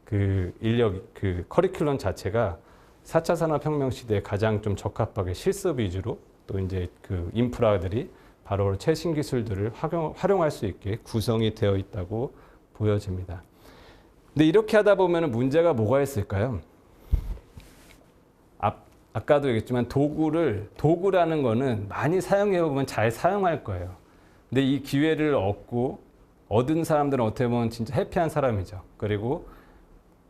그 인력, 그 커리큘럼 자체가 4차 산업혁명 시대에 가장 좀 적합하게 실습 위주로 또 이제 그 인프라들이 바로 최신 기술들을 활용할 수 있게 구성이 되어 있다고 보여집니다. 근데 이렇게 하다 보면 문제가 뭐가 있을까요? 아까도 얘기했지만 도구라는 거는 많이 사용해 보면 잘 사용할 거예요. 근데 이 기회를 얻은 사람들은 어떻게 보면 진짜 해피한 사람이죠. 그리고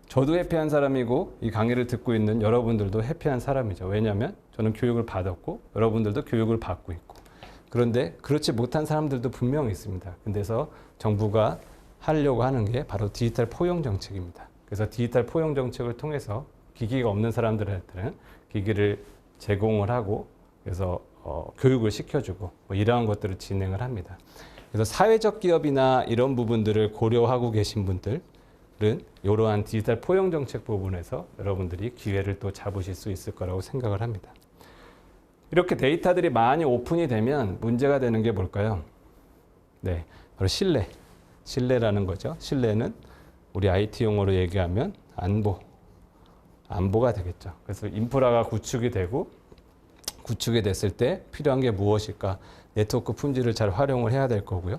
저도 해피한 사람이고 이 강의를 듣고 있는 여러분들도 해피한 사람이죠. 왜냐하면 저는 교육을 받았고 여러분들도 교육을 받고 있고. 그런데 그렇지 못한 사람들도 분명히 있습니다. 근데서 정부가 하려고 하는 게 바로 디지털 포용 정책입니다. 그래서 디지털 포용 정책을 통해서 기기가 없는 사람들한테는 기기를 제공을 하고 그래서 교육을 시켜주고 뭐 이러한 것들을 진행을 합니다. 그래서 사회적 기업이나 이런 부분들을 고려하고 계신 분들은 이러한 디지털 포용 정책 부분에서 여러분들이 기회를 또 잡으실 수 있을 거라고 생각을 합니다. 이렇게 데이터들이 많이 오픈이 되면 문제가 되는 게 뭘까요? 네, 바로 신뢰라는 거죠. 신뢰는 우리 IT 용어로 얘기하면 안보가 되겠죠. 그래서 인프라가 구축이 됐을 때 필요한 게 무엇일까? 네트워크 품질을 잘 활용을 해야 될 거고요.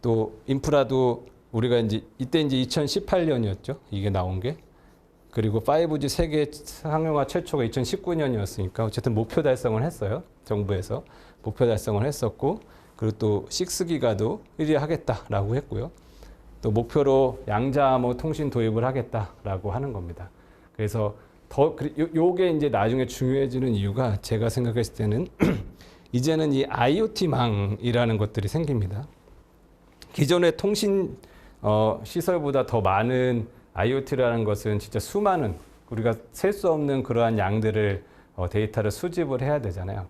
또 인프라도 우리가 이때 2018년이었죠. 이게 나온 게. 그리고 5G 세계 상용화 최초가 2019년이었으니까 어쨌든 목표 달성을 했어요. 정부에서 목표 달성을 했었고, 그리고 또 6기가도 1위 하겠다라고 했고요. 또 목표로 양자암호 통신 도입을 하겠다라고 하는 겁니다. 그래서 요게 이제 나중에 중요해지는 이유가 제가 생각했을 때는 이제는 이 IoT망이라는 것들이 생깁니다. 기존의 통신 시설보다 더 많은 IoT라는 것은 진짜 수많은 우리가 셀 수 없는 그러한 양들을 데이터를 수집을 해야 되잖아요.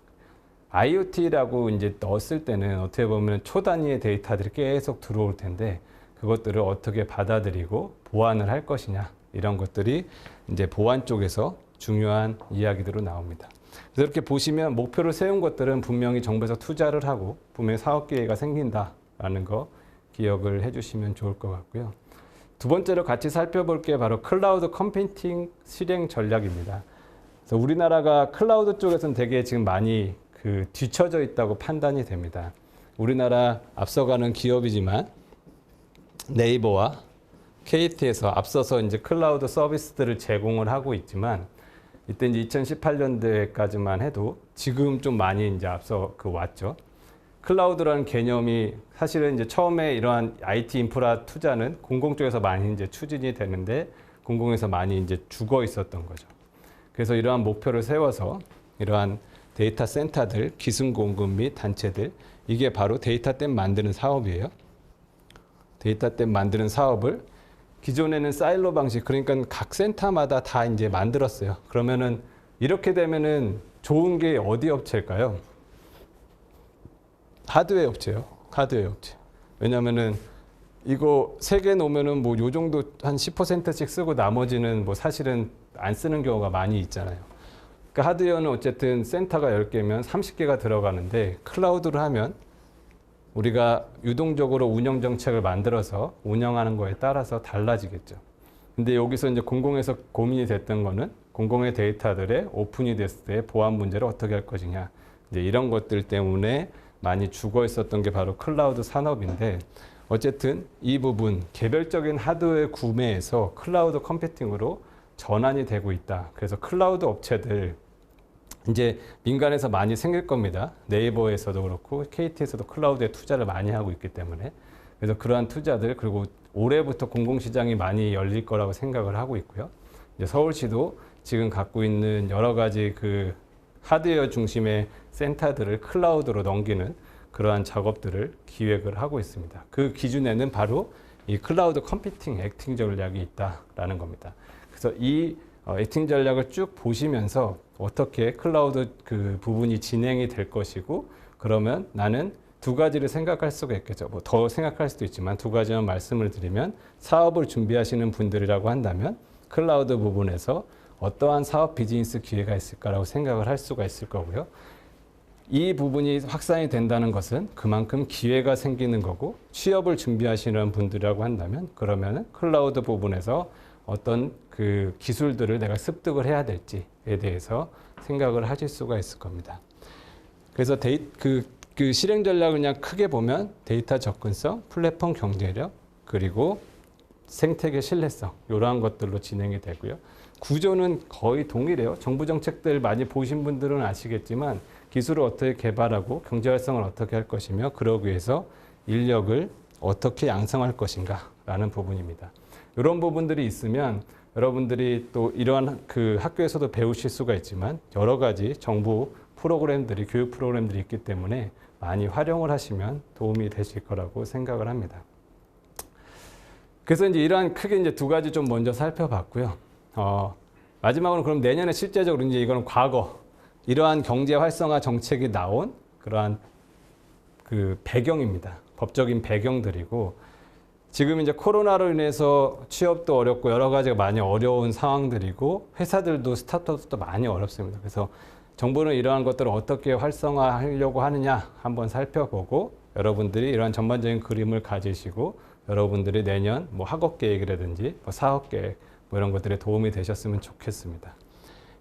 IoT라고 이제 넣었을 때는 어떻게 보면 초단위의 데이터들이 계속 들어올 텐데 그것들을 어떻게 받아들이고 보안을 할 것이냐 이런 것들이 이제 보안 쪽에서 중요한 이야기들로 나옵니다. 그래서 이렇게 보시면 목표를 세운 것들은 분명히 정부에서 투자를 하고 분명히 사업 기회가 생긴다라는 거 기억을 해주시면 좋을 것 같고요. 두 번째로 같이 살펴볼 게 바로 클라우드 컴퓨팅 실행 전략입니다. 그래서 우리나라가 클라우드 쪽에서는 되게 지금 많이 뒤처져 있다고 판단이 됩니다. 우리나라 앞서가는 기업이지만 네이버와 KT에서 앞서서 이제 클라우드 서비스들을 제공을 하고 있지만 이때 이제 2018년도까지만 해도 지금 좀 많이 이제 앞서 왔죠. 클라우드라는 개념이 사실은 이제 처음에 이러한 IT 인프라 투자는 공공 쪽에서 많이 이제 추진이 되는데 공공에서 많이 이제 죽어 있었던 거죠. 그래서 이러한 목표를 세워서 이러한 데이터 센터들, 기술 공급 및 단체들 이게 바로 데이터댐 만드는 사업이에요. 데이터댐 만드는 사업을 기존에는 사일로 방식, 그러니까 각 센터마다 다 이제 만들었어요. 그러면은 이렇게 되면은 좋은 게 어디 업체일까요? 하드웨어 업체요. 하드웨어 업체. 왜냐면은 이거 3개 놓으면은 뭐 요 정도 한 10%씩 쓰고 나머지는 뭐 사실은 안 쓰는 경우가 많이 있잖아요. 그러니까 하드웨어는 어쨌든 센터가 10개면 30개가 들어가는데 클라우드를 하면 우리가 유동적으로 운영 정책을 만들어서 운영하는 거에 따라서 달라지겠죠. 근데 여기서 이제 공공에서 고민이 됐던 거는 공공의 데이터들의 오픈이 됐을 때 보안 문제를 어떻게 할 것이냐. 이제 이런 것들 때문에 많이 죽어 있었던 게 바로 클라우드 산업인데 어쨌든 이 부분 개별적인 하드웨어 구매에서 클라우드 컴퓨팅으로 전환이 되고 있다. 그래서 클라우드 업체들 이제 민간에서 많이 생길 겁니다. 네이버에서도 그렇고 KT에서도 클라우드에 투자를 많이 하고 있기 때문에 그래서 그러한 투자들 그리고 올해부터 공공시장이 많이 열릴 거라고 생각을 하고 있고요. 이제 서울시도 지금 갖고 있는 여러 가지 하드웨어 중심의 센터들을 클라우드로 넘기는 그러한 작업들을 기획을 하고 있습니다. 그 기준에는 바로 이 클라우드 컴퓨팅 액팅 전략이 있다라는 겁니다. 그래서 이 액팅 전략을 쭉 보시면서 어떻게 클라우드 그 부분이 진행이 될 것이고, 그러면 나는 두 가지를 생각할 수가 있겠죠. 뭐 더 생각할 수도 있지만 두 가지만 말씀을 드리면, 사업을 준비하시는 분들이라고 한다면 클라우드 부분에서 어떠한 사업 비즈니스 기회가 있을까라고 생각을 할 수가 있을 거고요. 이 부분이 확산이 된다는 것은 그만큼 기회가 생기는 거고, 취업을 준비하시는 분들이라고 한다면 그러면 클라우드 부분에서 어떤 그 기술들을 내가 습득을 해야 될지에 대해서 생각을 하실 수가 있을 겁니다. 그래서 그 실행 전략을 그냥 크게 보면 데이터 접근성, 플랫폼 경제력, 그리고 생태계 신뢰성, 이러한 것들로 진행이 되고요. 구조는 거의 동일해요. 정부 정책들 많이 보신 분들은 아시겠지만 기술을 어떻게 개발하고 경제 활성을 어떻게 할 것이며, 그러기 위해서 인력을 어떻게 양성할 것인가 라는 부분입니다. 이런 부분들이 있으면 여러분들이 또 이러한 그 학교에서도 배우실 수가 있지만 여러 가지 정부 프로그램들이, 교육 프로그램들이 있기 때문에 많이 활용을 하시면 도움이 되실 거라고 생각을 합니다. 그래서 이제 이러한 크게 이제 두 가지 좀 먼저 살펴봤고요. 마지막으로 그럼 내년에 실제적으로 이제 이거는 과거, 이러한 경제 활성화 정책이 나온 그러한 그 배경입니다. 법적인 배경들이고, 지금 이제 코로나로 인해서 취업도 어렵고 여러 가지가 많이 어려운 상황들이고, 회사들도 스타트업도 많이 어렵습니다. 그래서 정부는 이러한 것들을 어떻게 활성화하려고 하느냐 한번 살펴보고, 여러분들이 이러한 전반적인 그림을 가지시고 여러분들이 내년 뭐 학업 계획이라든지 뭐 사업 계획 뭐 이런 것들에 도움이 되셨으면 좋겠습니다.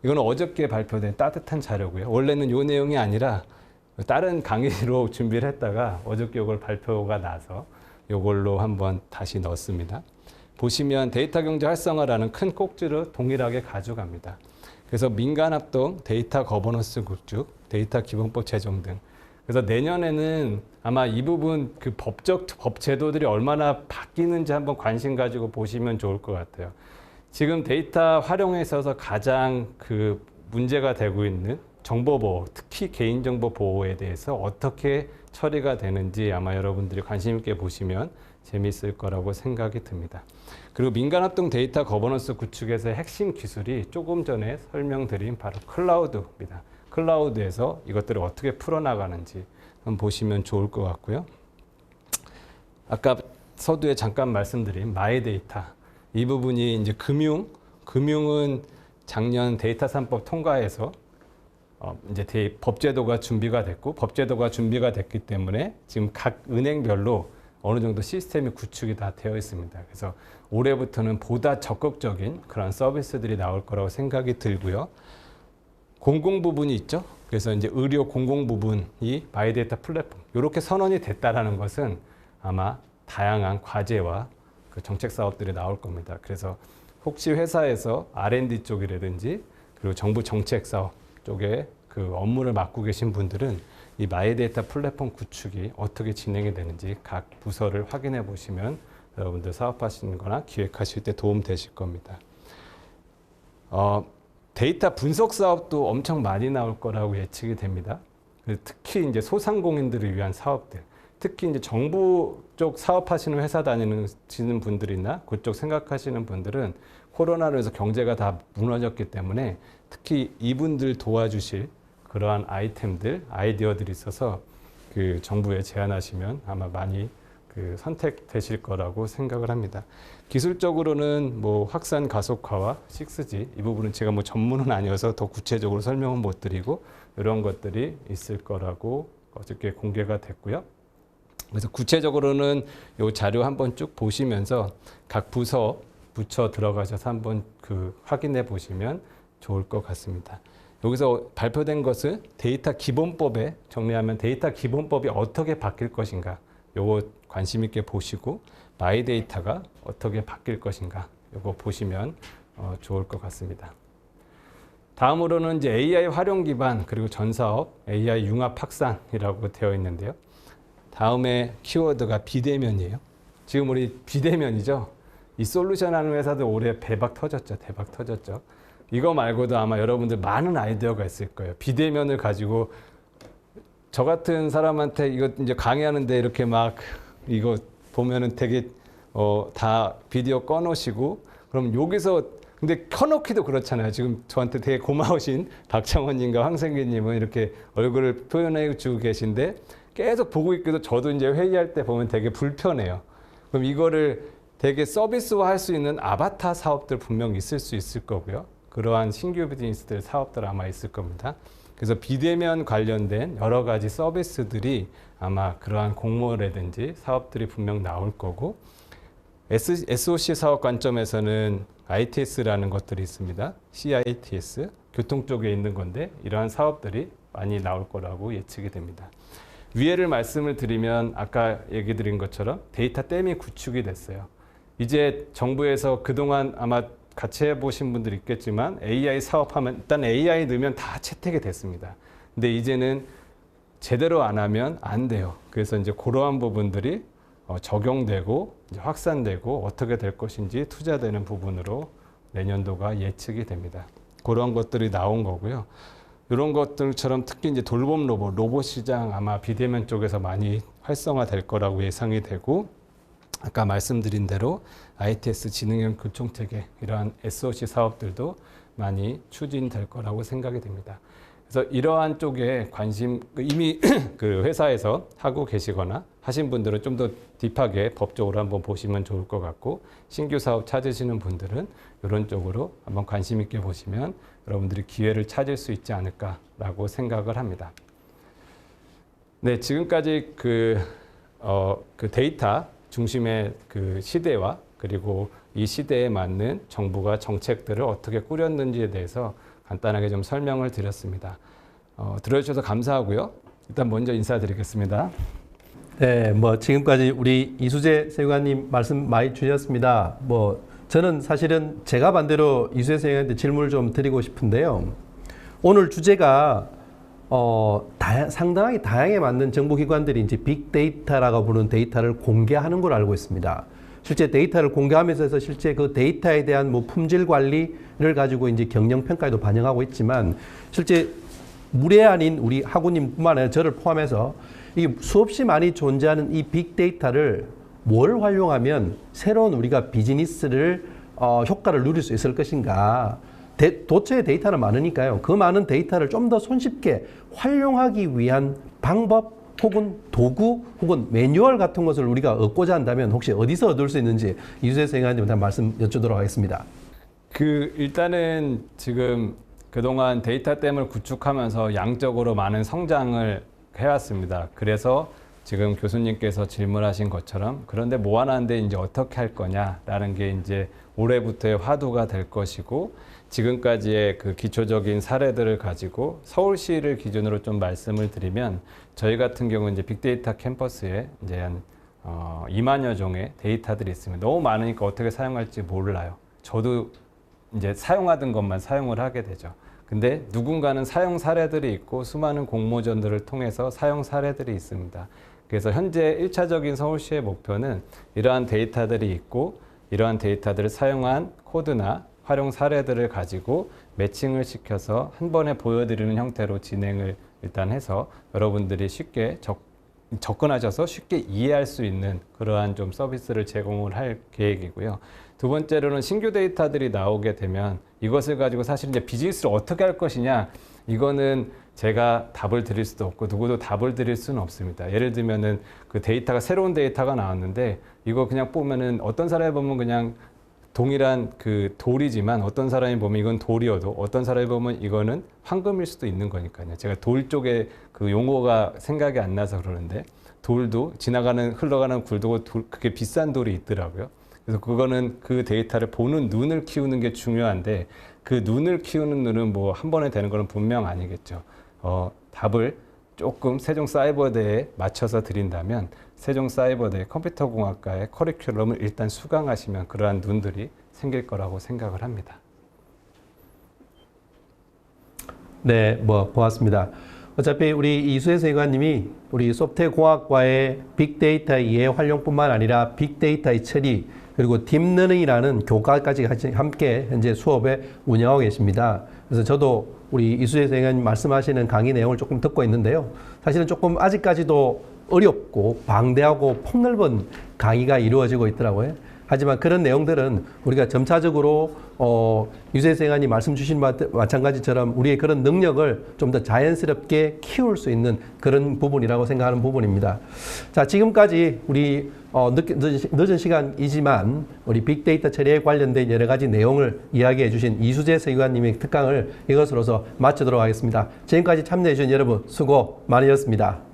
이거는 어저께 발표된 따뜻한 자료고요. 원래는 이 내용이 아니라 다른 강의로 준비를 했다가 어저께 이걸 발표가 나서 이걸로 한번 다시 넣었습니다. 보시면 데이터 경제 활성화라는 큰 꼭지를 동일하게 가져갑니다. 그래서 민간 합동, 데이터 거버넌스 구축, 데이터 기본법 제정 등. 그래서 내년에는 아마 이 부분 그 법 제도들이 얼마나 바뀌는지 한번 관심 가지고 보시면 좋을 것 같아요. 지금 데이터 활용에 있어서 가장 그 문제가 되고 있는 정보보호, 특히 개인정보 보호에 대해서 어떻게 처리가 되는지 아마 여러분들이 관심 있게 보시면 재미있을 거라고 생각이 듭니다. 그리고 민간합동 데이터 거버넌스 구축에서의 핵심 기술이 조금 전에 설명드린 바로 클라우드입니다. 클라우드에서 이것들을 어떻게 풀어나가는지 한번 보시면 좋을 것 같고요. 아까 서두에 잠깐 말씀드린 마이데이터, 이 부분이 이제 금융은 작년 데이터 3법 통과해서 이제 법제도가 준비가 됐고, 법제도가 준비가 됐기 때문에 지금 각 은행별로 어느 정도 시스템이 구축이 다 되어 있습니다. 그래서 올해부터는 보다 적극적인 그런 서비스들이 나올 거라고 생각이 들고요. 공공 부분이 있죠. 그래서 이제 의료 공공 부분이 마이데이터 플랫폼, 이렇게 선언이 됐다라는 것은 아마 다양한 과제와 그 정책 사업들이 나올 겁니다. 그래서 혹시 회사에서 R&D 쪽이라든지 그리고 정부 정책 사업 쪽에 그 업무를 맡고 계신 분들은 이 마이데이터 플랫폼 구축이 어떻게 진행이 되는지 각 부서를 확인해 보시면 여러분들 사업하시는 거나 기획하실 때 도움 되실 겁니다. 데이터 분석 사업도 엄청 많이 나올 거라고 예측이 됩니다. 특히 이제 소상공인들을 위한 사업들, 특히 이제 정부 쪽 사업하시는 회사 다니시는 분들이나 그쪽 생각하시는 분들은 코로나로 해서 경제가 다 무너졌기 때문에 특히 이분들 도와주실 그러한 아이템들, 아이디어들이 있어서 그 정부에 제안하시면 아마 많이 그 선택되실 거라고 생각을 합니다. 기술적으로는 뭐 확산 가속화와 6G, 이 부분은 제가 뭐 전문은 아니어서 더 구체적으로 설명은 못 드리고 이런 것들이 있을 거라고 어저께 공개가 됐고요. 그래서 구체적으로는 이 자료 한번 쭉 보시면서 각 부처 들어가셔서 한번 그 확인해 보시면 좋을 것 같습니다. 여기서 발표된 것은 데이터 기본법에 정리하면 데이터 기본법이 어떻게 바뀔 것인가, 요거 관심 있게 보시고 마이데이터가 어떻게 바뀔 것인가, 요거 보시면 좋을 것 같습니다. 다음으로는 이제 AI 활용 기반 그리고 전사업 AI 융합 확산이라고 되어 있는데요. 다음에 키워드가 비대면이에요. 지금 우리 비대면이죠. 이 솔루션 하는 회사들 올해 대박 터졌죠. 이거 말고도 아마 여러분들 많은 아이디어가 있을 거예요. 비대면을 가지고 저 같은 사람한테 이거 이제 강의하는데 이렇게 막 이거 보면은 되게 다 비디오 꺼놓으시고 그럼 여기서 근데 켜놓기도 그렇잖아요. 지금 저한테 되게 고마우신 박창원님과 황생기님은 이렇게 얼굴을 표현해 주고 계신데 계속 보고 있기도 저도 이제 회의할 때 보면 되게 불편해요. 그럼 이거를 되게 서비스화 할 수 있는 아바타 사업들 분명 있을 수 있을 거고요. 그러한 신규 비즈니스들 사업들 아마 있을 겁니다. 그래서 비대면 관련된 여러 가지 서비스들이 아마 그러한 공모라든지 사업들이 분명 나올 거고 SOC 사업 관점에서는 ITS라는 것들이 있습니다. CITS, 교통 쪽에 있는 건데 이러한 사업들이 많이 나올 거라고 예측이 됩니다. 위에를 말씀을 드리면 아까 얘기 드린 것처럼 데이터 댐이 구축이 됐어요. 이제 정부에서 그동안 아마 같이 해보신 분들 있겠지만 AI 사업하면 일단 AI 넣으면 다 채택이 됐습니다. 근데 이제는 제대로 안 하면 안 돼요. 그래서 이제 그러한 부분들이 적용되고 이제 확산되고 어떻게 될 것인지 투자되는 부분으로 내년도가 예측이 됩니다. 그런 것들이 나온 거고요. 이런 것들처럼 특히 이제 돌봄 로봇 시장 아마 비대면 쪽에서 많이 활성화될 거라고 예상이 되고 아까 말씀드린 대로 ITS 지능형 교통체계 이러한 SOC 사업들도 많이 추진될 거라고 생각이 됩니다. 그래서 이러한 쪽에 관심 이미 그 회사에서 하고 계시거나 하신 분들은 좀 더 딥하게 법적으로 한번 보시면 좋을 것 같고 신규 사업 찾으시는 분들은 이런 쪽으로 한번 관심 있게 보시면 여러분들이 기회를 찾을 수 있지 않을까라고 생각을 합니다. 네, 지금까지 그 데이터 중심의 그 시대와 그리고 이 시대에 맞는 정부가 정책들을 어떻게 꾸렸는지에 대해서 간단하게 좀 설명을 드렸습니다. 들어주셔서 감사하고요. 일단 먼저 인사드리겠습니다. 네, 뭐 지금까지 우리 이수재 세관님 말씀 많이 주셨습니다. 뭐 저는 사실은 제가 반대로 이수재 세관님한테 질문을 좀 드리고 싶은데요. 오늘 주제가 상당하게 다양하게 맞는 정부기관들이 이제 빅데이터라고 부르는 데이터를 공개하는 걸 알고 있습니다. 실제 데이터를 공개하면서 실제 그 데이터에 대한 뭐 품질 관리를 가지고 이제 경영 평가에도 반영하고 있지만 실제 무례한인 우리 하구님뿐만 아니라 저를 포함해서 이 수없이 많이 존재하는 이 빅데이터를 뭘 활용하면 새로운 우리가 비즈니스를 효과를 누릴 수 있을 것인가. 도처에 데이터는 많으니까요. 그 많은 데이터를 좀 더 손쉽게 활용하기 위한 방법 혹은 도구 혹은 매뉴얼 같은 것을 우리가 얻고자 한다면 혹시 어디서 얻을 수 있는지 이수재 선생님한테 말씀 여쭈도록 하겠습니다. 일단은 지금 그동안 데이터댐을 구축하면서 양적으로 많은 성장을 해왔습니다. 그래서 지금 교수님께서 질문하신 것처럼 그런데 모아놨는데 이제 어떻게 할 거냐라는 게 이제 올해부터의 화두가 될 것이고 지금까지의 그 기초적인 사례들을 가지고 서울시를 기준으로 좀 말씀을 드리면 저희 같은 경우는 이제 빅데이터 캠퍼스에 이제 한 2만여 종의 데이터들이 있습니다. 너무 많으니까 어떻게 사용할지 몰라요. 저도 이제 사용하던 것만 사용을 하게 되죠. 근데 누군가는 사용 사례들이 있고 수많은 공모전들을 통해서 사용 사례들이 있습니다. 그래서 현재 1차적인 서울시의 목표는 이러한 데이터들이 있고 이러한 데이터들을 사용한 코드나 활용 사례들을 가지고 매칭을 시켜서 한 번에 보여드리는 형태로 진행을 일단 해서 여러분들이 쉽게 접근하셔서 쉽게 이해할 수 있는 그러한 좀 서비스를 제공을 할 계획이고요. 두 번째로는 신규 데이터들이 나오게 되면 이것을 가지고 사실 이제 비즈니스를 어떻게 할 것이냐 이거는 제가 답을 드릴 수도 없고 누구도 답을 드릴 수는 없습니다. 예를 들면은 그 데이터가 새로운 데이터가 나왔는데 이거 그냥 보면은 어떤 사람이 보면 그냥 동일한 그 돌이지만 어떤 사람이 보면 이건 돌이어도 어떤 사람이 보면 이거는 황금일 수도 있는 거니까요. 제가 돌 쪽에 그 용어가 생각이 안 나서 그러는데 돌도 흘러가는 굴도 그게 비싼 돌이 있더라고요. 그래서 그거는 그 데이터를 보는 눈을 키우는 게 중요한데 그 눈을 키우는 눈은 뭐 한 번에 되는 거는 분명 아니겠죠. 답을 조금 세종사이버대에 맞춰서 드린다면 세종사이버대 컴퓨터공학과의 커리큘럼을 일단 수강하시면 그러한 눈들이 생길 거라고 생각을 합니다. 네, 뭐 고맙습니다. 어차피 우리 이수재 세관님이 우리 소프트웨어공학과의 빅데이터 이해 활용뿐만 아니라 빅데이터의 처리 그리고 딥러닝이라는 교과까지 함께 현재 수업에 운영하고 계십니다. 그래서 저도 우리 이수재 선생님 말씀하시는 강의 내용을 조금 듣고 있는데요. 사실은 조금 아직까지도 어렵고 방대하고 폭넓은 강의가 이루어지고 있더라고요. 하지만 그런 내용들은 우리가 점차적으로 유재생안이 말씀 주신 바와 마찬가지처럼 우리의 그런 능력을 좀 더 자연스럽게 키울 수 있는 그런 부분이라고 생각하는 부분입니다. 자, 지금까지 우리 늦은 시간이지만 우리 빅데이터 처리에 관련된 여러 가지 내용을 이야기해 주신 이수재 서기관님의 특강을 이것으로서 마치도록 하겠습니다. 지금까지 참여해 주신 여러분 수고 많으셨습니다.